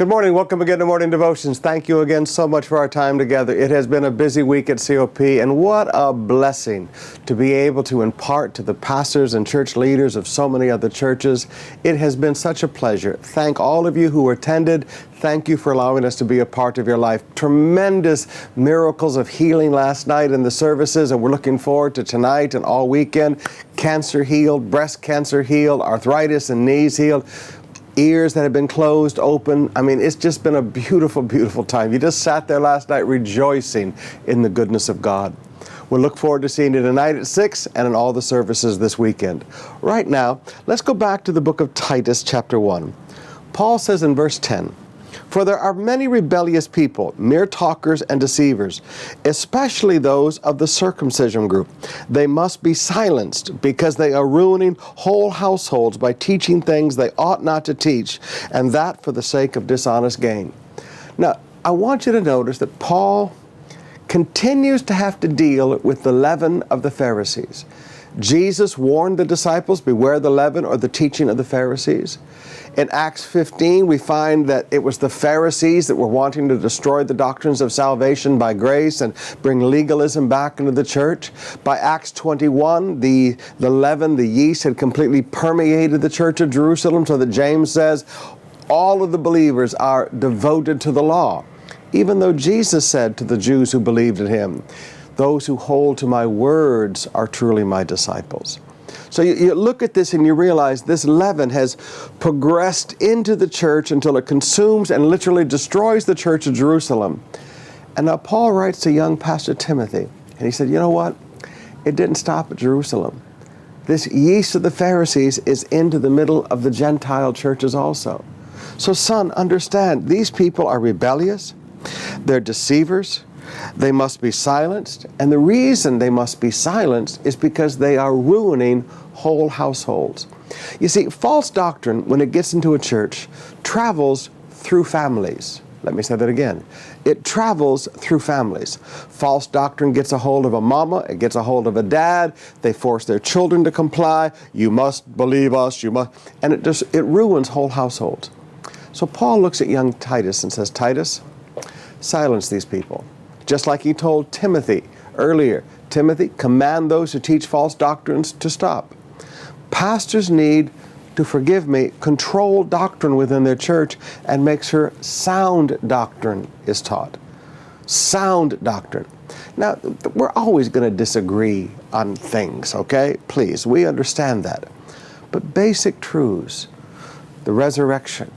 Good morning. Welcome again to Morning Devotions. Thank you again so much for our time together. It has been a busy week at COP, and what a blessing to be able to impart to the pastors and church leaders of so many other churches. It has been such a pleasure. Thank all of you who attended. Thank you for allowing us to be a part of your life. Tremendous miracles of healing last night in the services, and we're looking forward to tonight and all weekend. Cancer healed, breast cancer healed, arthritis and knees healed. Ears that have been closed open. I mean, it's just been a beautiful, beautiful time. You just sat there last night rejoicing in the goodness of God. We'll look forward to seeing you tonight at 6 and in all the services this weekend. Right now, let's go back to the book of Titus, chapter 1. Paul says in verse 10, "For there are many rebellious people, mere talkers and deceivers, especially those of the circumcision group. They must be silenced because they are ruining whole households by teaching things they ought not to teach, and that for the sake of dishonest gain." Now, I want you to notice that Paul continues to have to deal with the leaven of the Pharisees. Jesus warned the disciples, beware the leaven or the teaching of the Pharisees. In Acts 15, we find that it was the Pharisees that were wanting to destroy the doctrines of salvation by grace and bring legalism back into the church. By Acts 21, the leaven, the yeast, had completely permeated the church of Jerusalem, so that James says all of the believers are devoted to the law. Even though Jesus said to the Jews who believed in him, "Those who hold to my words are truly my disciples." So you look at this and you realize this leaven has progressed into the church until it consumes and literally destroys the church of Jerusalem. And now Paul writes to young Pastor Timothy, and he said, you know what? It didn't stop at Jerusalem. This yeast of the Pharisees is into the middle of the Gentile churches also. So son, understand, these people are rebellious, they're deceivers, they must be silenced, and the reason they must be silenced is because they are ruining whole households. You see, false doctrine, when it gets into a church, travels through families. Let me say that again. It travels through families. False doctrine gets a hold of a mama, it gets a hold of a dad, they force their children to comply, you must believe us, you must, and it ruins whole households. So Paul looks at young Titus and says, Titus, silence these people. Just like he told Timothy earlier, Timothy, command those who teach false doctrines to stop. Pastors need to, forgive me, control doctrine within their church and make sure sound doctrine is taught. Sound doctrine. Now, we're always going to disagree on things, okay? Please, we understand that. But basic truths, the resurrection,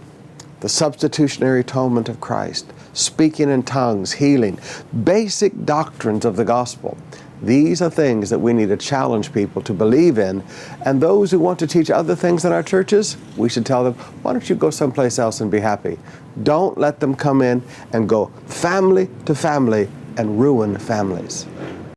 the substitutionary atonement of Christ, speaking in tongues, healing, basic doctrines of the gospel. These are things that we need to challenge people to believe in. And those who want to teach other things in our churches, we should tell them, why don't you go someplace else and be happy? Don't let them come in and go family to family and ruin families.